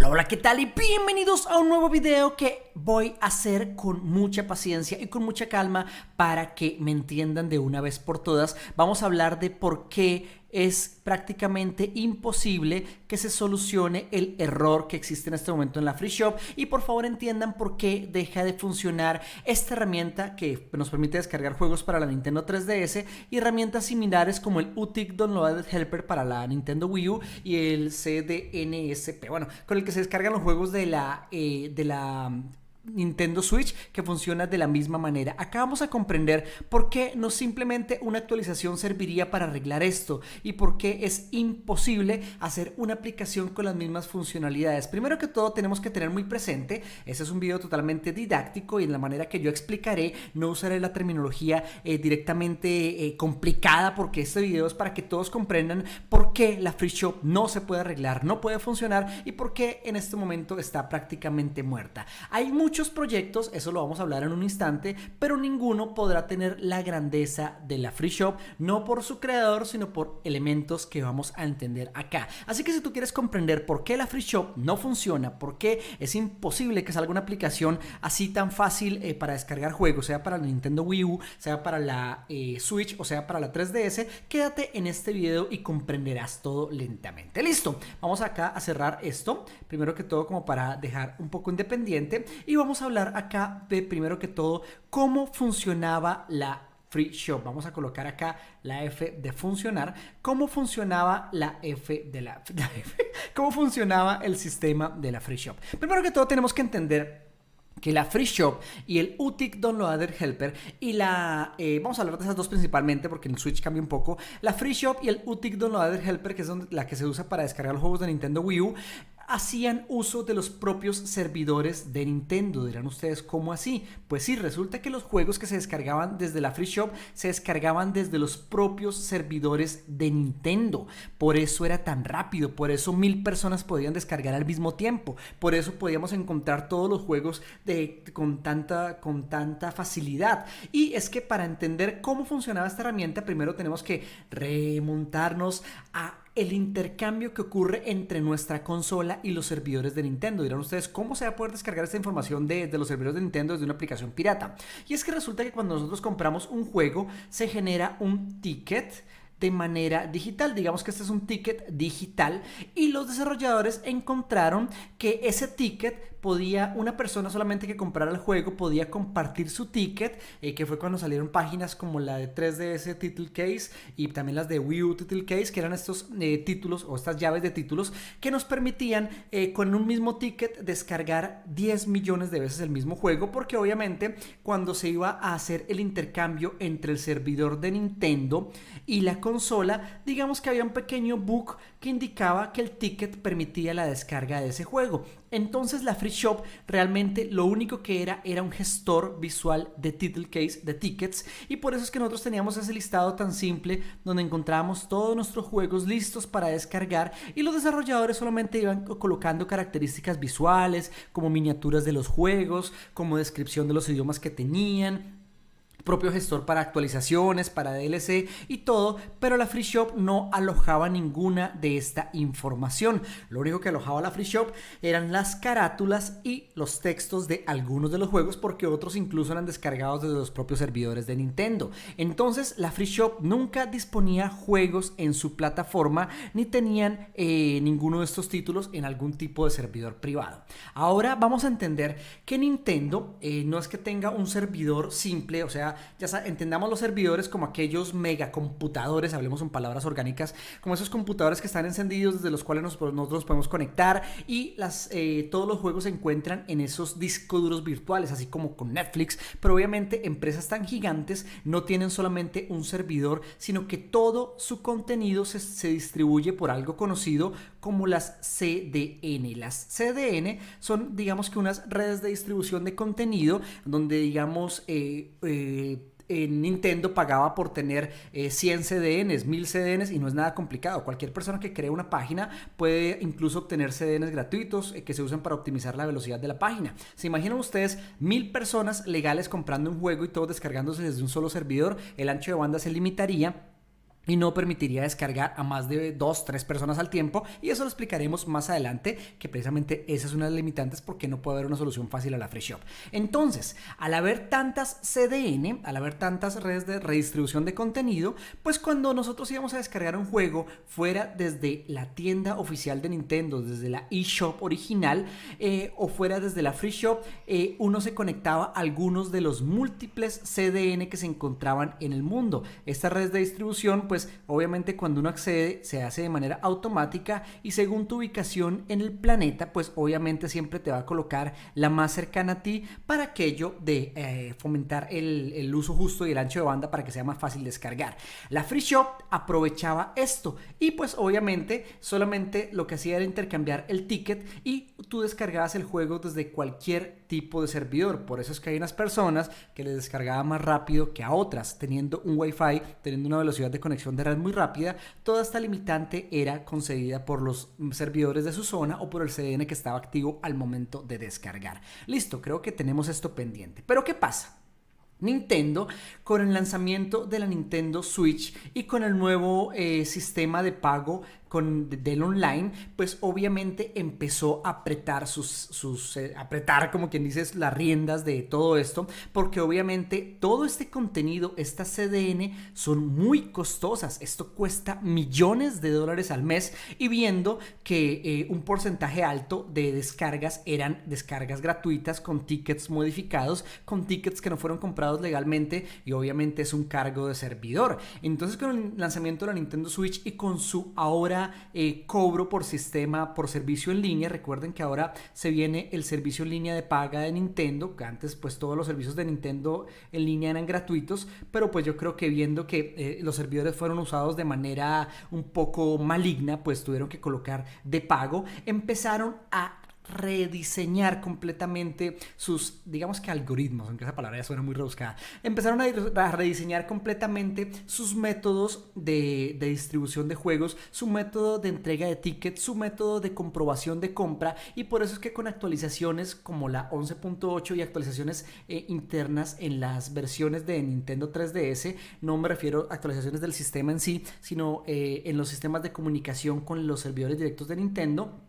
Hola, hola, ¿qué tal? Y bienvenidos a un nuevo video que voy a hacer con mucha paciencia y con mucha calma para que me entiendan de una vez por todas. Vamos a hablar de por qué es prácticamente imposible que se solucione el error que existe en este momento en la Free Shop, y por favor entiendan por qué deja de funcionar esta herramienta que nos permite descargar juegos para la Nintendo 3DS y herramientas similares como el UTIC Downloaded Helper para la Nintendo Wii U y el CDNSP, bueno, con el que se descargan los juegos de la Nintendo Switch, que funciona de la misma manera. Acá vamos a comprender por qué no simplemente una actualización serviría para arreglar esto y por qué es imposible hacer una aplicación con las mismas funcionalidades. Primero que todo, tenemos que tener muy presente, este es un video totalmente didáctico y en la manera que yo explicaré no usaré la terminología directamente complicada, porque este video es para que todos comprendan por qué la Free Shop no se puede arreglar, no puede funcionar y por qué en este momento está prácticamente muerta. Hay muchos proyectos, eso lo vamos a hablar en un instante, pero ninguno podrá tener la grandeza de la Free Shop, no por su creador, sino por elementos que vamos a entender acá. Así que si tú quieres comprender por qué la Free Shop no funciona, por qué es imposible que salga una aplicación así tan fácil para descargar juegos, sea para la Nintendo Wii U, sea para la Switch o sea para la 3DS, quédate en este video y comprenderás todo lentamente. Listo, vamos acá a cerrar esto, primero que todo como para dejar un poco independiente, y vamos a hablar acá de primero que todo cómo funcionaba la Free Shop. Vamos a colocar acá la F de funcionar. ¿Cómo funcionaba la F de la F? ¿Cómo funcionaba el sistema de la Free Shop? Primero que todo tenemos que entender que la Free Shop y el UTIC Downloader Helper y vamos a hablar de esas dos principalmente porque en el Switch cambia un poco. La Free Shop y el UTIC Downloader Helper, que es la que se usa para descargar los juegos de Nintendo Wii U, hacían uso de los propios servidores de Nintendo. Dirán ustedes, ¿cómo así? Pues sí, resulta que los juegos que se descargaban desde la Free Shop se descargaban desde los propios servidores de Nintendo. Por eso era tan rápido, por eso 1000 personas podían descargar al mismo tiempo, por eso podíamos encontrar todos los juegos con tanta facilidad. Y es que para entender cómo funcionaba esta herramienta, primero tenemos que remontarnos a el intercambio que ocurre entre nuestra consola y los servidores de Nintendo. Dirán ustedes, ¿cómo se va a poder descargar esta información de los servidores de Nintendo desde una aplicación pirata? Y es que resulta que cuando nosotros compramos un juego, se genera un ticket de manera digital. Digamos que este es un ticket digital y los desarrolladores encontraron que ese ticket una persona solamente que comprara el juego podía compartir su ticket, que fue cuando salieron páginas como la de 3DS Title Case y también las de Wii U Title Case, que eran estos títulos o estas llaves de títulos que nos permitían con un mismo ticket descargar 10 millones de veces el mismo juego, porque obviamente cuando se iba a hacer el intercambio entre el servidor de Nintendo y la consola, digamos que había un pequeño bug que indicaba que el ticket permitía la descarga de ese juego. Entonces la Free Shop realmente lo único que era un gestor visual de title case, de tickets, y por eso es que nosotros teníamos ese listado tan simple donde encontrábamos todos nuestros juegos listos para descargar, y los desarrolladores solamente iban colocando características visuales como miniaturas de los juegos, como descripción de los idiomas que tenían, propio gestor para actualizaciones, para DLC y todo, pero la Free Shop no alojaba ninguna de esta información. Lo único que alojaba la Free Shop eran las carátulas y los textos de algunos de los juegos, porque otros incluso eran descargados desde los propios servidores de Nintendo. Entonces la Free Shop nunca disponía juegos en su plataforma ni tenían ninguno de estos títulos en algún tipo de servidor privado. Ahora vamos a entender que Nintendo no es que tenga un servidor simple, o sea, entendamos los servidores como aquellos megacomputadores, hablemos en palabras orgánicas, como esos computadores que están encendidos desde los cuales nosotros nos podemos conectar, y todos los juegos se encuentran en esos discos duros virtuales, así como con Netflix. Pero obviamente empresas tan gigantes no tienen solamente un servidor, sino que todo su contenido se distribuye por algo conocido como las CDN. Las CDN son, digamos que, unas redes de distribución de contenido donde, digamos, Nintendo pagaba por tener 100 CDNs, 1000 CDNs, y no es nada complicado. Cualquier persona que cree una página puede incluso obtener CDNs gratuitos que se usan para optimizar la velocidad de la página. ¿Se imaginan ustedes 1000 personas legales comprando un juego y todos descargándose desde un solo servidor? El ancho de banda se limitaría y no permitiría descargar a más de 2, 3 personas al tiempo, y eso lo explicaremos más adelante, que precisamente esa es una de las limitantes porque no puede haber una solución fácil a la free shop. Entonces, al haber tantas CDN, al haber tantas redes de redistribución de contenido, pues cuando nosotros íbamos a descargar un juego fuera desde la tienda oficial de Nintendo, desde la eShop original, o fuera desde la free shop, uno se conectaba a algunos de los múltiples CDN que se encontraban en el mundo. Estas redes de distribución, pues obviamente cuando uno accede se hace de manera automática, y según tu ubicación en el planeta, pues obviamente siempre te va a colocar la más cercana a ti, para aquello de fomentar el uso justo y el ancho de banda para que sea más fácil descargar. La free shop aprovechaba esto, y pues obviamente solamente lo que hacía era intercambiar el ticket y tú descargabas el juego desde cualquier tipo de servidor. Por eso es que hay unas personas que les descargaba más rápido que a otras, teniendo un Wi-Fi, teniendo una velocidad de conexión de red muy rápida. Toda esta limitante era concedida por los servidores de su zona o por el CDN que estaba activo al momento de descargar. Listo, creo que tenemos esto pendiente. Pero ¿qué pasa? Nintendo, con el lanzamiento de la Nintendo Switch y con el nuevo sistema de pago del online, pues obviamente empezó a apretar apretar, como quien dice, las riendas de todo esto, porque obviamente todo este contenido, estas CDN son muy costosas. Esto cuesta millones de dólares al mes, y viendo que un porcentaje alto de descargas eran descargas gratuitas con tickets modificados, con tickets que no fueron comprados legalmente, y obviamente es un cargo de servidor. Entonces, con el lanzamiento de la Nintendo Switch y con su ahora cobro por sistema, por servicio en línea, recuerden que ahora se viene el servicio en línea de paga de Nintendo, que antes pues todos los servicios de Nintendo en línea eran gratuitos, pero pues yo creo que viendo que los servidores fueron usados de manera un poco maligna, pues tuvieron que colocar de pago. Empezaron a rediseñar completamente sus, digamos que algoritmos, aunque esa palabra ya suena muy rebuscada. Empezaron a rediseñar completamente sus métodos de distribución de juegos, su método de entrega de tickets, su método de comprobación de compra, y por eso es que con actualizaciones como la 11.8 y actualizaciones internas en las versiones de Nintendo 3DS, no me refiero a actualizaciones del sistema en sí, sino en los sistemas de comunicación con los servidores directos de Nintendo,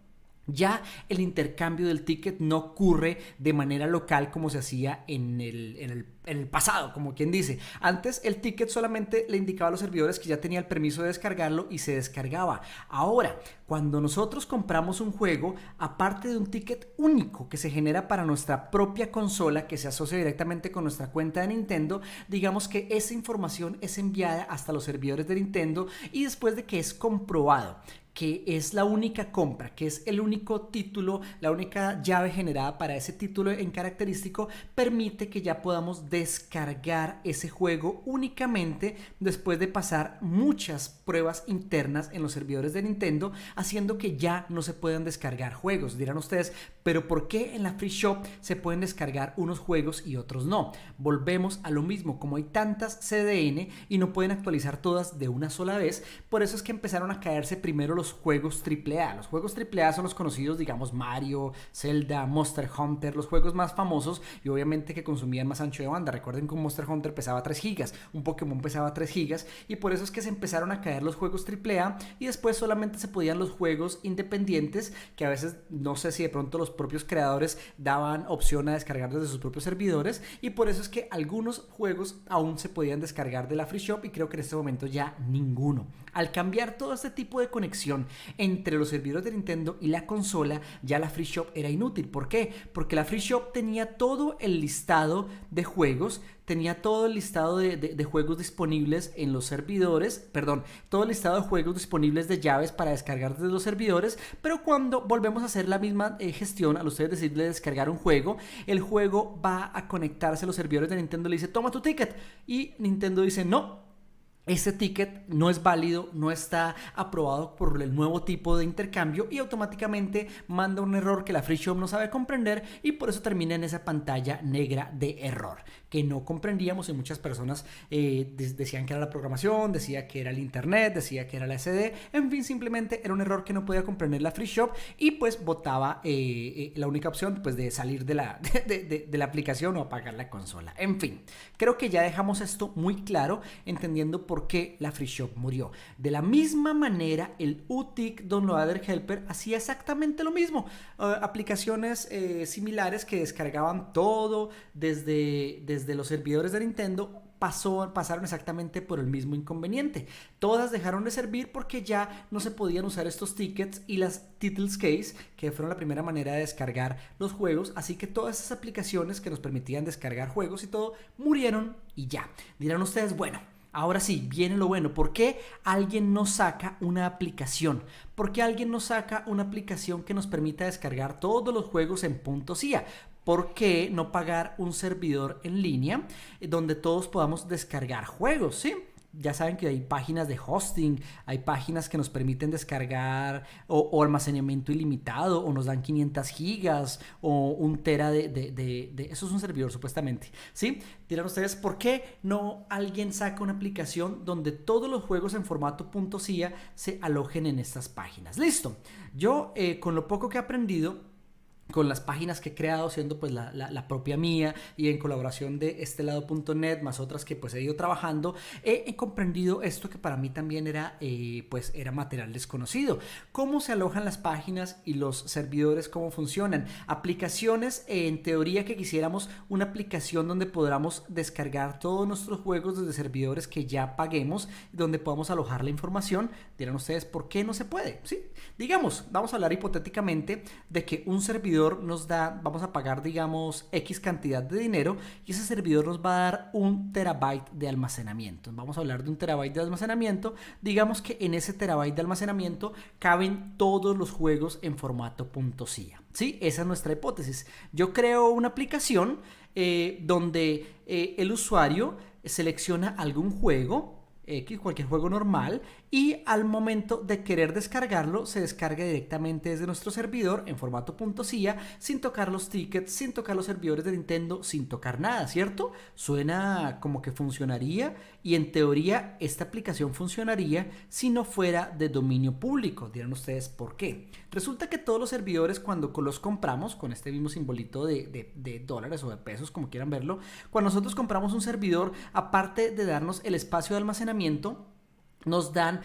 ya el intercambio del ticket no ocurre de manera local como se hacía en el pasado, como quien dice. Antes el ticket solamente le indicaba a los servidores que ya tenía el permiso de descargarlo y se descargaba. Ahora, cuando nosotros compramos un juego, aparte de un ticket único que se genera para nuestra propia consola, que se asocia directamente con nuestra cuenta de Nintendo, digamos que esa información es enviada hasta los servidores de Nintendo, y después de que es comprobado que es la única compra, que es el único título, la única llave generada para ese título en característico, permite que ya podamos descargar ese juego únicamente después de pasar muchas pruebas internas en los servidores de Nintendo, haciendo que ya no se puedan descargar juegos. Dirán ustedes, pero ¿por qué en la Free Shop se pueden descargar unos juegos y otros no? Volvemos a lo mismo, como hay tantas CDN y no pueden actualizar todas de una sola vez, por eso es que empezaron a caerse primero los juegos AAA. Los juegos AAA son los conocidos, digamos, Mario, Zelda, Monster Hunter, los juegos más famosos y obviamente que consumían más ancho de banda. Recuerden que un Monster Hunter pesaba 3 GB, un Pokémon pesaba 3 GB, y por eso es que se empezaron a caer los juegos AAA, y después solamente se podían los juegos independientes, que a veces no sé si de pronto los propios creadores daban opción a descargar desde sus propios servidores, y por eso es que algunos juegos aún se podían descargar de la Free Shop, y creo que en este momento ya ninguno. Al cambiar todo este tipo de conexión entre los servidores de Nintendo y la consola, ya la Free Shop era inútil. ¿Por qué? Porque la Free Shop tenía todo el listado de juegos, tenía todo el listado de juegos disponibles en los servidores, perdón, todo el listado de juegos disponibles de llaves para descargar desde los servidores, pero cuando volvemos a hacer la misma gestión, al ustedes decirle descargar un juego, el juego va a conectarse a los servidores de Nintendo, le dice toma tu ticket, y Nintendo dice no, ese ticket no es válido, no está aprobado por el nuevo tipo de intercambio, y automáticamente manda un error que la Free Shop no sabe comprender, y por eso termina en esa pantalla negra de error que no comprendíamos, y muchas personas decían que era la programación, decía que era el internet, decía que era la SD, en fin, simplemente era un error que no podía comprender la Free Shop, y pues botaba la única opción pues de salir de la aplicación o apagar la consola. En fin, creo que ya dejamos esto muy claro, entendiendo por por qué la Free Shop murió. De la misma manera, el UTIC Downloader Helper hacía exactamente lo mismo. Aplicaciones similares que descargaban todo desde los servidores de Nintendo pasaron exactamente por el mismo inconveniente. Todas dejaron de servir porque ya no se podían usar estos tickets y las Titles Case, que fueron la primera manera de descargar los juegos. Así que todas esas aplicaciones que nos permitían descargar juegos y todo murieron y ya. Dirán ustedes, bueno, ahora sí, viene lo bueno. ¿Por qué alguien no saca una aplicación? ¿Por qué alguien no saca una aplicación que nos permita descargar todos los juegos en .cia? ¿Por qué no pagar un servidor en línea donde todos podamos descargar juegos? ¿Sí? Ya saben que hay páginas de hosting, hay páginas que nos permiten descargar o almacenamiento ilimitado, o nos dan 500 gigas o 1 tera de eso es un servidor supuestamente, ¿sí? Dirán ustedes, ¿por qué no alguien saca una aplicación donde todos los juegos en formato .cia se alojen en estas páginas? Listo, yo con lo poco que he aprendido, con las páginas que he creado, siendo pues la propia mía y en colaboración de estelado.net más otras que pues he ido trabajando, he comprendido esto que para mí también era material desconocido. ¿Cómo se alojan las páginas y los servidores? ¿Cómo funcionan? Aplicaciones, en teoría que quisiéramos una aplicación donde podamos descargar todos nuestros juegos desde servidores que ya paguemos, donde podamos alojar la información. Dirán ustedes, ¿por qué no se puede? ¿Sí? Digamos, vamos a hablar hipotéticamente de que un servidor nos da, vamos a pagar digamos X cantidad de dinero y ese servidor nos va a dar 1 terabyte de almacenamiento. Vamos a hablar de 1 terabyte de almacenamiento. Digamos que en ese terabyte de almacenamiento caben todos los juegos en formato .cia. ¿Sí? Esa es nuestra hipótesis. Yo creo una aplicación donde el usuario selecciona algún juego, cualquier juego normal, y al momento de querer descargarlo se descarga directamente desde nuestro servidor en formato .cia, sin tocar los tickets, sin tocar los servidores de Nintendo, sin tocar nada, ¿cierto? Suena como que funcionaría, y en teoría esta aplicación funcionaría si no fuera de dominio público. Dirán ustedes, ¿por qué? Resulta que todos los servidores, cuando los compramos con este mismo simbolito de dólares o de pesos, como quieran verlo, cuando nosotros compramos un servidor, aparte de darnos el espacio de almacenamiento, nos dan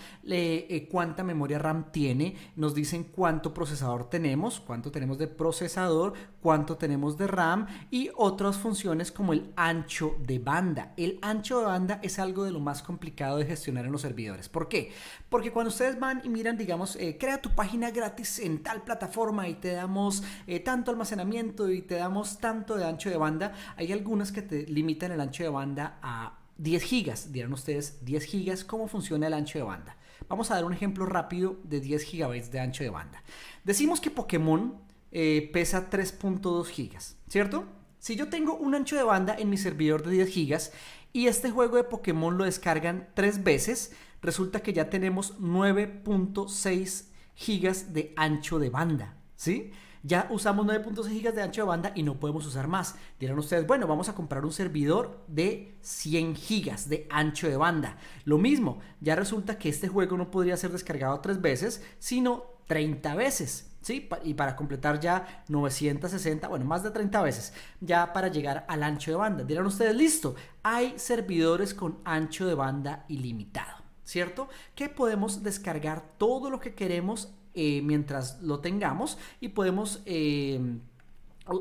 cuánta memoria RAM tiene, nos dicen cuánto procesador tenemos, cuánto tenemos de procesador, cuánto tenemos de RAM y otras funciones como el ancho de banda. El ancho de banda es algo de lo más complicado de gestionar en los servidores. ¿Por qué? Porque cuando ustedes van y miran, digamos, crea tu página gratis en tal plataforma y te damos tanto almacenamiento y te damos tanto de ancho de banda, hay algunas que te limitan el ancho de banda a 10 gigas, dirán ustedes, 10 gigas, ¿cómo funciona el ancho de banda? Vamos a dar un ejemplo rápido de 10 gigabytes de ancho de banda. Decimos que Pokémon pesa 3.2 gigas, ¿cierto? Si yo tengo un ancho de banda en mi servidor de 10 gigas y este juego de Pokémon lo descargan 3 veces, resulta que ya tenemos 9.6 gigas de ancho de banda, ¿sí? Ya usamos 9.6 gigas de ancho de banda y no podemos usar más. Dirán ustedes, bueno, vamos a comprar un servidor de 100 gigas de ancho de banda. Lo mismo, ya resulta que este juego no podría ser descargado 3 veces, sino 30 veces. ¿Sí? Y para completar ya 960, bueno, más de 30 veces, ya para llegar al ancho de banda. Dirán ustedes, listo, hay servidores con ancho de banda ilimitado, ¿cierto? Que podemos descargar todo lo que queremos mientras lo tengamos y podemos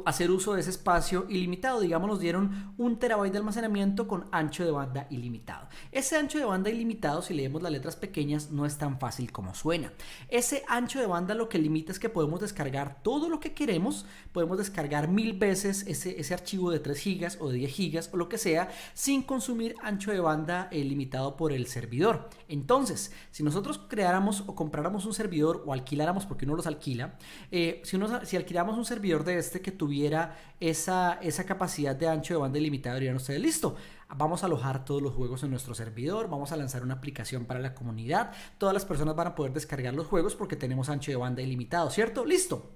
hacer uso de ese espacio ilimitado. Digamos, nos dieron 1 terabyte de almacenamiento con ancho de banda ilimitado. Ese ancho de banda ilimitado, si leemos las letras pequeñas, no es tan fácil como suena. Ese ancho de banda lo que limita es que podemos descargar todo lo que queremos, podemos descargar 1000 veces ese archivo de 3 gigas o de 10 gigas o lo que sea, sin consumir ancho de banda limitado por el servidor. Entonces, si nosotros creáramos o compráramos un servidor o alquiláramos, porque uno los alquila, si alquiláramos un servidor de este que tuviera esa capacidad de ancho de banda ilimitado, dirían ustedes, listo, vamos a alojar todos los juegos en nuestro servidor, vamos a lanzar una aplicación para la comunidad, todas las personas van a poder descargar los juegos porque tenemos ancho de banda ilimitado, ¿cierto? Listo.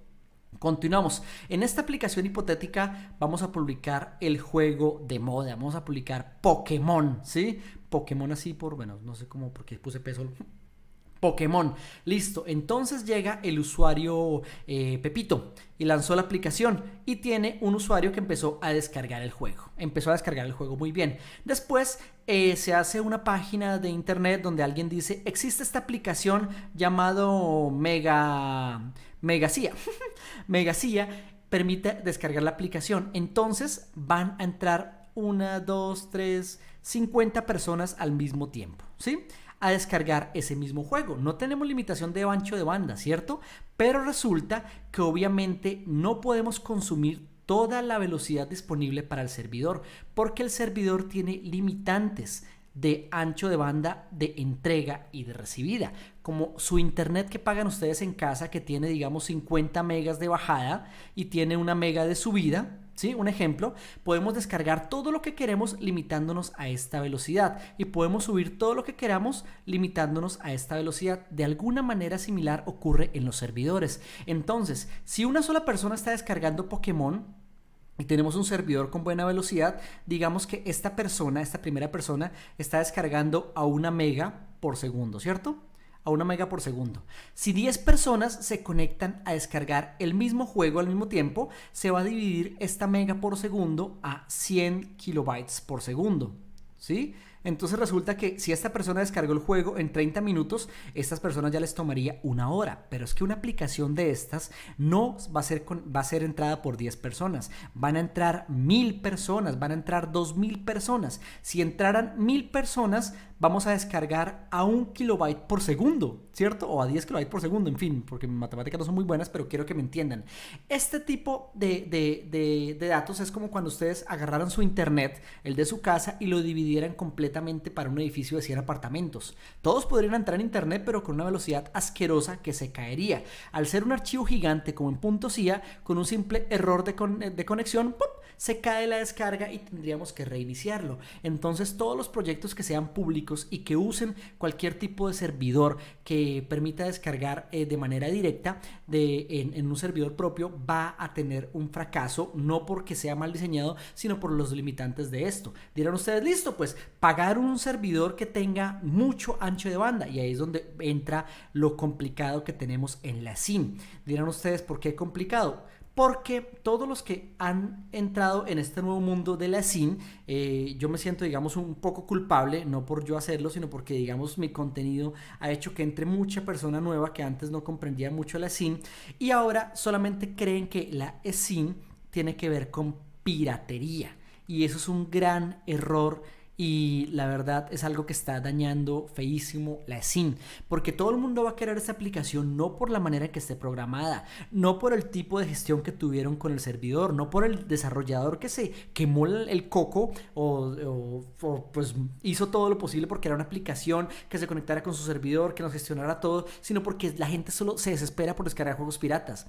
Continuamos. En esta aplicación hipotética vamos a publicar el juego de moda, vamos a publicar Pokémon, ¿sí? Pokémon así bueno, no sé cómo, porque puse peso. Pokémon. Listo. Entonces llega el usuario Pepito y lanzó la aplicación y tiene un usuario que empezó a descargar el juego. Empezó a descargar el juego muy bien. Después se hace una página de internet donde alguien dice, existe esta aplicación llamado Megacía. Megacía permite descargar la aplicación. Entonces van a entrar 1, 2, 3, 50 personas al mismo tiempo, ¿sí? A descargar ese mismo juego. No tenemos limitación de ancho de banda, ¿cierto? Pero resulta que obviamente no podemos consumir toda la velocidad disponible para el servidor, porque el servidor tiene limitantes de ancho de banda de entrega y de recibida, como su internet que pagan ustedes en casa, que tiene digamos 50 megas de bajada y tiene 1 mega de subida. ¿Sí? Un ejemplo, podemos descargar todo lo que queremos limitándonos a esta velocidad y podemos subir todo lo que queramos limitándonos a esta velocidad. De alguna manera similar ocurre en los servidores. Entonces, si una sola persona está descargando Pokémon y tenemos un servidor con buena velocidad, digamos que esta primera persona, está descargando a 1 mega por segundo, ¿cierto? A 1 mega por segundo. Si 10 personas se conectan a descargar el mismo juego al mismo tiempo, se va a dividir esta mega por segundo a 100 kilobytes por segundo, ¿sí? Entonces resulta que si esta persona descargó el juego en 30 minutos, estas personas ya les tomaría 1 hora. Pero es que una aplicación de estas no va a ser entrada por 10 personas. Van a entrar 1000 personas, van a entrar 2000 personas. Si entraran 1000 personas, vamos a descargar a 1 kilobyte por segundo, ¿cierto? O a 10 kilobytes por segundo, en fin, porque mis matemáticas no son muy buenas, pero quiero que me entiendan. Este tipo de datos es como cuando ustedes agarraran su internet, el de su casa, y lo dividieran completamente para un edificio de 100 apartamentos. Todos podrían entrar en internet, pero con una velocidad asquerosa que se caería. Al ser un archivo gigante como en .cia, con un simple error de conexión, ¡pum!, se cae la descarga y tendríamos que reiniciarlo. Entonces todos los proyectos que sean públicos y que usen cualquier tipo de servidor que permita descargar de manera directa en un servidor propio va a tener un fracaso, no porque sea mal diseñado, sino por los limitantes de esto. Dirán ustedes, listo, pues pagar un servidor que tenga mucho ancho de banda, y ahí es donde entra lo complicado que tenemos en la SIM. Dirán ustedes, ¿por qué complicado? Porque todos los que han entrado en este nuevo mundo de la SIM, yo me siento, digamos, un poco culpable, no por yo hacerlo, sino porque, digamos, mi contenido ha hecho que entre mucha persona nueva que antes no comprendía mucho la SIM y ahora solamente creen que la eSIM tiene que ver con piratería. Y eso es un gran error. Y la verdad es algo que está dañando feísimo la SIM, porque todo el mundo va a querer esta aplicación no por la manera en que esté programada, no por el tipo de gestión que tuvieron con el servidor, no por el desarrollador que se quemó el coco o pues hizo todo lo posible porque era una aplicación que se conectara con su servidor, que nos gestionara todo, sino porque la gente solo se desespera por descargar juegos piratas.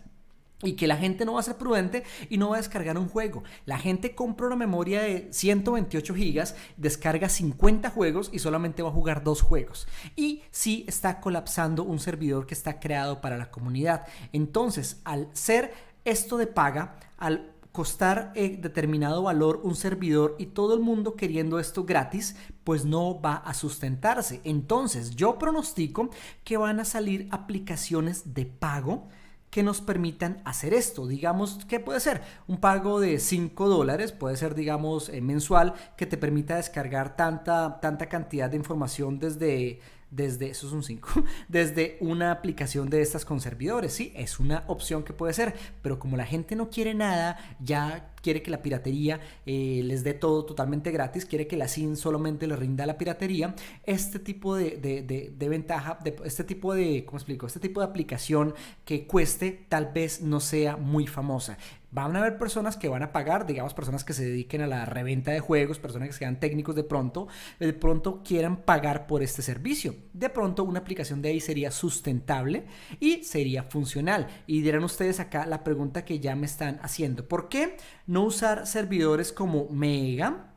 Y que la gente no va a ser prudente y no va a descargar un juego. La gente compra una memoria de 128 gigas, descarga 50 juegos y solamente va a jugar 2 juegos. Y sí está colapsando un servidor que está creado para la comunidad. Entonces, al ser esto de paga, al costar determinado valor un servidor y todo el mundo queriendo esto gratis, pues no va a sustentarse. Entonces, yo pronostico que van a salir aplicaciones de pago que nos permitan hacer esto. Digamos, ¿qué puede ser? Un pago de $5, puede ser, digamos, mensual, que te permita descargar tanta cantidad de información desde eso es un 5, desde una aplicación de estas con servidores. Sí, es una opción que puede ser, pero como la gente no quiere nada, ya quiere que la piratería les dé todo totalmente gratis, quiere que la SIM solamente le rinda a la piratería, este tipo de ventaja, este tipo de, ¿cómo explico? Este tipo de aplicación que cueste tal vez no sea muy famosa. Van a haber personas que van a pagar, digamos, personas que se dediquen a la reventa de juegos, personas que sean técnicos de pronto quieran pagar por este servicio. De pronto una aplicación de ahí sería sustentable y sería funcional. Y dirán ustedes acá la pregunta que ya me están haciendo: ¿por qué no usar servidores como Mega?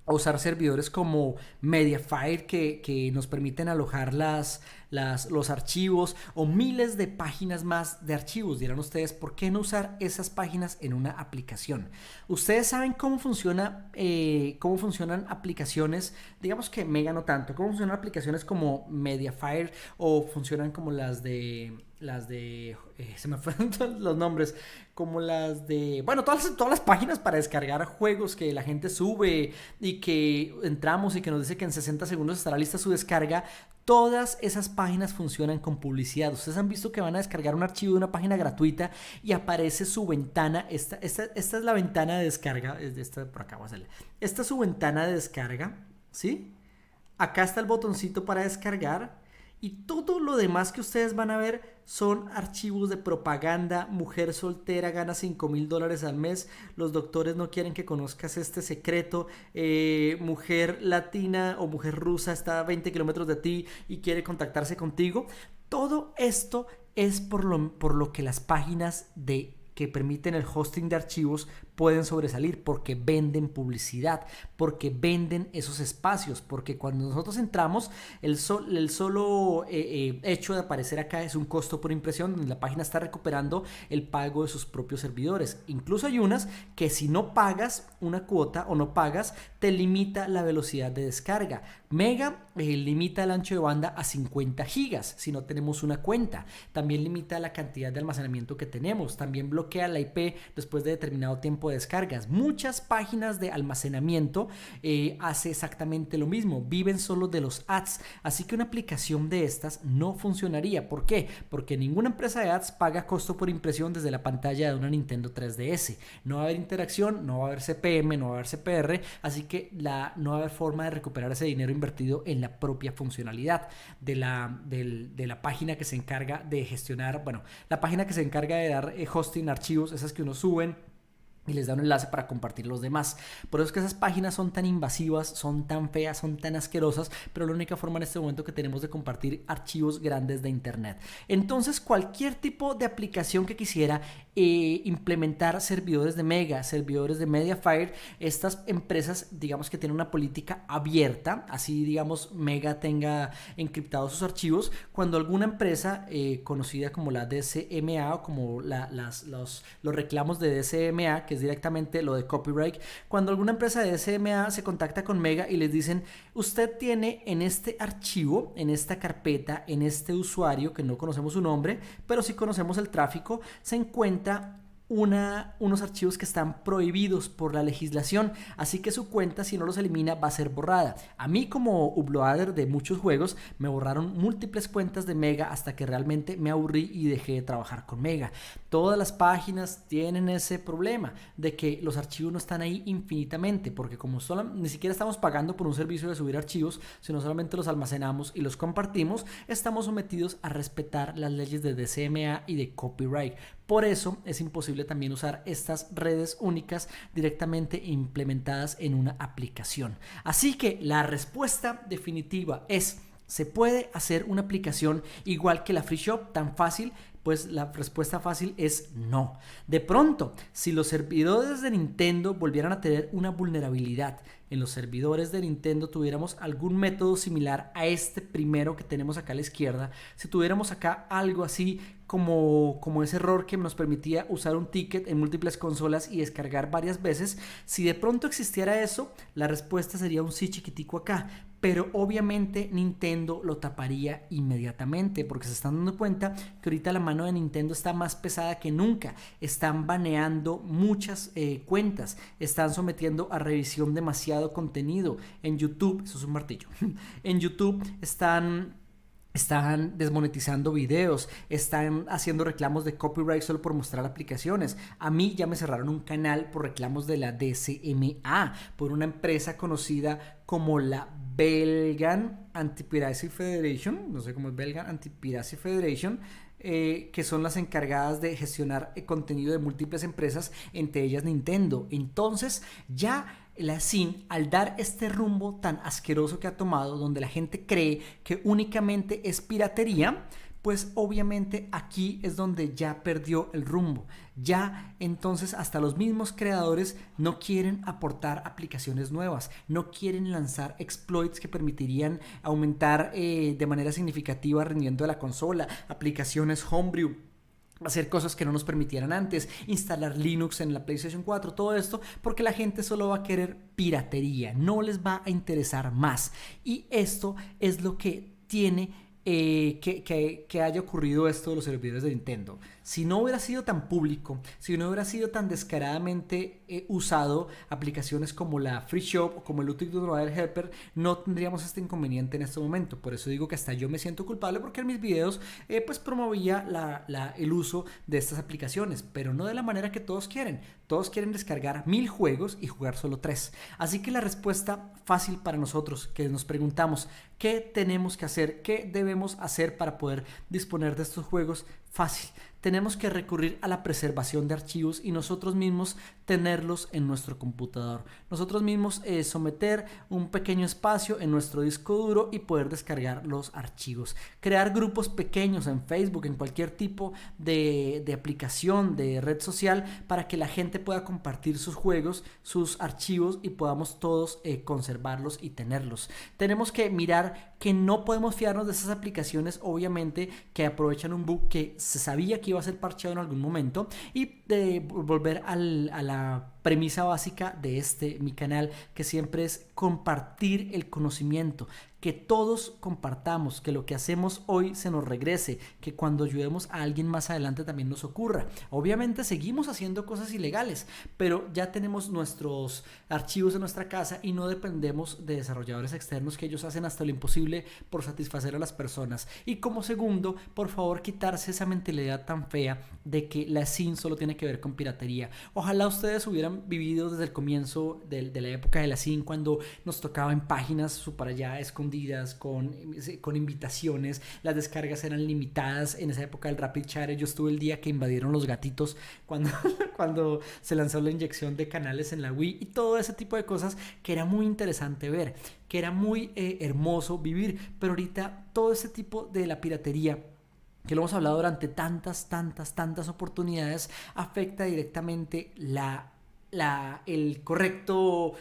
O usar servidores como Mediafire que nos permiten alojar las los archivos o miles de páginas más de archivos. Dirán ustedes, ¿por qué no usar esas páginas en una aplicación? Ustedes saben cómo funcionan aplicaciones, digamos que Mega no tanto, cómo funcionan aplicaciones como Mediafire o funcionan como se me fueron todos los nombres, como bueno, todas las páginas para descargar juegos que la gente sube y que entramos y que nos dice que en 60 segundos estará lista su descarga. Todas esas páginas funcionan con publicidad. Ustedes han visto que van a descargar un archivo de una página gratuita y aparece su ventana. Esta es la ventana de descarga. Por acá voy a hacerle. Esta es su ventana de descarga, ¿sí? Acá está el botoncito para descargar. Y todo lo demás que ustedes van a ver son archivos de propaganda. Mujer soltera gana $5,000 al mes. Los doctores no quieren que conozcas este secreto. Mujer latina o mujer rusa está a 20 kilómetros de ti y quiere contactarse contigo. Todo esto es por lo que las páginas que permiten el hosting de archivos pueden sobresalir, porque venden publicidad, porque venden esos espacios, porque cuando nosotros entramos, el solo hecho de aparecer acá es un costo por impresión, donde la página está recuperando el pago de sus propios servidores. Incluso hay unas que si no pagas una cuota o no pagas, te limita la velocidad de descarga. Mega limita el ancho de banda a 50 gigas si no tenemos una cuenta. También limita la cantidad de almacenamiento que tenemos. También bloquea la IP después de determinado tiempo de descargas. Muchas páginas de almacenamiento hace exactamente lo mismo. Viven solo de los ads. Así que una aplicación de estas no funcionaría. ¿Por qué? Porque ninguna empresa de ads paga costo por impresión desde la pantalla de una Nintendo 3DS. No va a haber interacción, no va a haber CPM, no va a haber CPR. Así que no va a haber forma de recuperar ese dinero invertido en la propia funcionalidad de la página que se encarga de gestionar, la página que se encarga de dar hosting archivos, esas que uno suben y les da un enlace para compartir los demás. Por eso es que esas páginas son tan invasivas, son tan feas, son tan asquerosas, pero la única forma en este momento que tenemos de compartir archivos grandes de internet. Entonces, cualquier tipo de aplicación que quisiera implementar servidores de Mega, servidores de Mediafire, estas empresas, digamos que tienen una política abierta, así digamos Mega tenga encriptados sus archivos. Cuando alguna empresa conocida como la DCMA o como los reclamos de DCMA, que es directamente lo de copyright, cuando alguna empresa de DCMA se contacta con Mega y les dicen, usted tiene en este archivo, en esta carpeta, en este usuario, que no conocemos su nombre, pero sí conocemos el tráfico, se encuentra unos archivos que están prohibidos por la legislación, así que su cuenta, si no los elimina, va a ser borrada. A mí, como uploader de muchos juegos, me borraron múltiples cuentas de Mega hasta que realmente me aburrí y dejé de trabajar con Mega. Todas las páginas tienen ese problema de que los archivos no están ahí infinitamente, porque como ni siquiera estamos pagando por un servicio de subir archivos, sino solamente los almacenamos y los compartimos, estamos sometidos a respetar las leyes de DCMA y de copyright. Por eso es imposible también usar estas redes únicas directamente implementadas en una aplicación. Así que la respuesta definitiva es: ¿se puede hacer una aplicación igual que la Free Shop tan fácil? Pues la respuesta fácil es no. De pronto, si los servidores de Nintendo volvieran a tener una vulnerabilidad, en los servidores de Nintendo tuviéramos algún método similar a este primero que tenemos acá a la izquierda, si tuviéramos acá algo así como ese error que nos permitía usar un ticket en múltiples consolas y descargar varias veces, si de pronto existiera eso, la respuesta sería un sí chiquitico acá. Pero obviamente Nintendo lo taparía inmediatamente, porque se están dando cuenta que ahorita la mano de Nintendo está más pesada que nunca. Están baneando muchas cuentas, están sometiendo a revisión demasiado contenido. En YouTube, eso es un martillo, en YouTube están desmonetizando videos, están haciendo reclamos de copyright solo por mostrar aplicaciones. A mí ya me cerraron un canal por reclamos de la DCMA, por una empresa conocida como la Belgian Anti-Piracy Federation, no sé cómo es, Belgian Anti-Piracy Federation, que son las encargadas de gestionar contenido de múltiples empresas, entre ellas Nintendo. Entonces ya la SIN, al dar este rumbo tan asqueroso que ha tomado, donde la gente cree que únicamente es piratería, pues obviamente aquí es donde ya perdió el rumbo. Ya entonces hasta los mismos creadores no quieren aportar aplicaciones nuevas, no quieren lanzar exploits que permitirían aumentar de manera significativa el rendimiento de la consola, aplicaciones homebrew, hacer cosas que no nos permitieran antes, instalar Linux en la PlayStation 4, todo esto porque la gente solo va a querer piratería, no les va a interesar más. Y esto es lo que tiene que haya ocurrido esto de los servidores de Nintendo. Si no hubiera sido tan público, si no hubiera sido tan descaradamente usado aplicaciones como la Free Shop o como el Utility Provider Helper, no tendríamos este inconveniente en este momento. Por eso digo que hasta yo me siento culpable, porque en mis videos pues promovía el uso de estas aplicaciones, pero no de la manera que todos quieren. Todos quieren descargar 1000 juegos y jugar solo 3. Así que la respuesta fácil para nosotros, que nos preguntamos qué tenemos que hacer, qué debemos hacer para poder disponer de estos juegos, fácil. Tenemos que recurrir a la preservación de archivos y nosotros mismos tenerlos en nuestro computador. Nosotros mismos someter un pequeño espacio en nuestro disco duro y poder descargar los archivos. Crear grupos pequeños en Facebook, en cualquier tipo de aplicación, de red social, para que la gente pueda compartir sus juegos, sus archivos y podamos todos conservarlos y tenerlos. Tenemos que mirar que no podemos fiarnos de esas aplicaciones, obviamente, que aprovechan un bug que se sabía que iba a ser parcheado en algún momento, y de volver a la premisa básica de mi canal, que siempre es compartir el conocimiento, que todos compartamos, que lo que hacemos hoy se nos regrese, que cuando ayudemos a alguien más adelante también nos ocurra. Obviamente seguimos haciendo cosas ilegales, pero ya tenemos nuestros archivos en nuestra casa y no dependemos de desarrolladores externos, que ellos hacen hasta lo imposible por satisfacer a las personas. Y como segundo, por favor, quitarse esa mentalidad tan fea de que la SIN solo tiene que ver con piratería. Ojalá ustedes hubieran vivido desde el comienzo de la época de la SIN, cuando nos tocaba en páginas super allá escondidas con invitaciones, las descargas eran limitadas. En esa época del Rapid Share yo estuve el día que invadieron los gatitos cuando se lanzó la inyección de canales en la Wii y todo ese tipo de cosas, que era muy interesante ver, que era muy hermoso vivir. Pero ahorita todo ese tipo de la piratería, que lo hemos hablado durante tantas oportunidades, afecta directamente el correcto,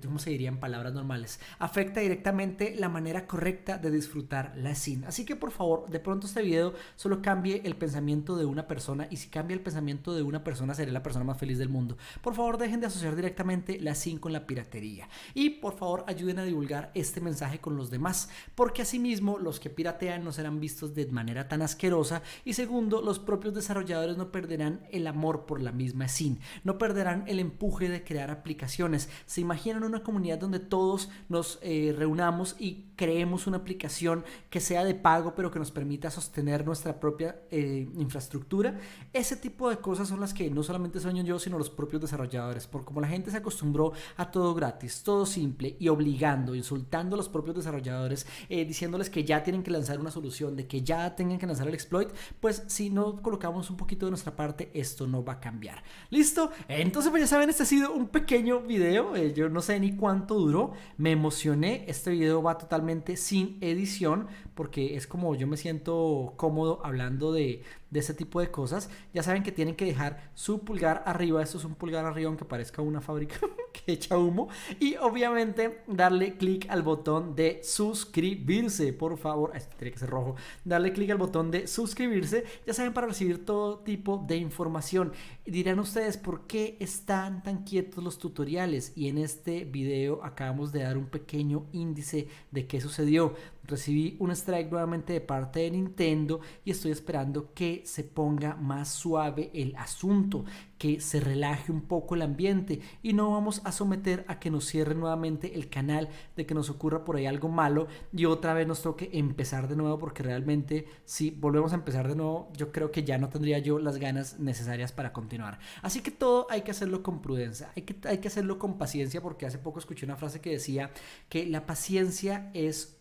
¿cómo se diría en palabras normales? Afecta directamente la manera correcta de disfrutar la SIN. Así que por favor, de pronto este video solo cambie el pensamiento de una persona, y si cambia el pensamiento de una persona, seré la persona más feliz del mundo. Por favor, dejen de asociar directamente la SIN con la piratería, y por favor ayuden a divulgar este mensaje con los demás, porque asimismo los que piratean no serán vistos de manera tan asquerosa, y segundo, los propios desarrolladores no perderán el amor por la misma SIN, no perderán el empuje de crear aplicaciones. ¿Se imaginan una comunidad donde todos nos reunamos y creemos una aplicación que sea de pago, pero que nos permita sostener nuestra propia infraestructura? Ese tipo de cosas son las que no solamente sueño yo, sino los propios desarrolladores, porque como la gente se acostumbró a todo gratis, todo simple, y obligando, insultando a los propios desarrolladores, diciéndoles que ya tienen que lanzar una solución, de que ya tengan que lanzar el exploit, pues si no colocamos un poquito de nuestra parte, esto no va a cambiar. ¿Listo? Entonces pues ya saben, este ha sido un pequeño video. Yo no sé ni cuánto duró, me emocioné. Este video va totalmente sin edición, porque es como yo me siento cómodo hablando de ese tipo de cosas. Ya saben que tienen que dejar su pulgar arriba. Esto es un pulgar arriba, aunque parezca una fábrica que echa humo. Y obviamente darle clic al botón de suscribirse, por favor. Este tiene que ser rojo. Darle clic al botón de suscribirse, ya saben, para recibir todo tipo de información. Y dirán ustedes, ¿por qué están tan quietos los tutoriales? Y en este video acabamos de dar un pequeño índice de qué sucedió. Recibí un strike nuevamente de parte de Nintendo y estoy esperando que se ponga más suave el asunto, que se relaje un poco el ambiente, y no vamos a someter a que nos cierre nuevamente el canal, de que nos ocurra por ahí algo malo y otra vez nos toque empezar de nuevo, porque realmente si volvemos a empezar de nuevo, yo creo que ya no tendría yo las ganas necesarias para continuar. Así que todo hay que hacerlo con prudencia, hay que hacerlo con paciencia, porque hace poco escuché una frase que decía que la paciencia es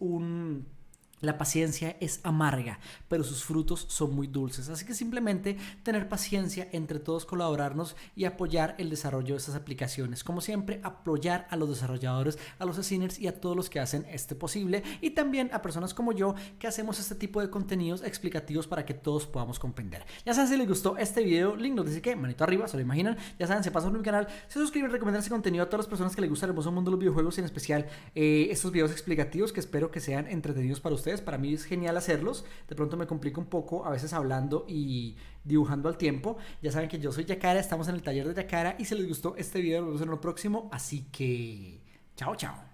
La paciencia es amarga, pero sus frutos son muy dulces. Así que simplemente tener paciencia, entre todos colaborarnos y apoyar el desarrollo de estas aplicaciones. Como siempre, apoyar a los desarrolladores, a los designers y a todos los que hacen este posible. Y también a personas como yo que hacemos este tipo de contenidos explicativos para que todos podamos comprender. Ya saben, si les gustó este video, link nos dice que manito arriba, se lo imaginan. Ya saben, se pasan por mi canal, se suscriben, recomiendan ese contenido a todas las personas que les gusta el hermoso mundo de los videojuegos y en especial estos videos explicativos que espero que sean entretenidos para ustedes. Para mí es genial hacerlos, de pronto me complica un poco a veces hablando y dibujando al tiempo. Ya saben que yo soy Yakara, estamos en el taller de Yakara y si les gustó este video nos vemos en lo próximo, así que chao chao.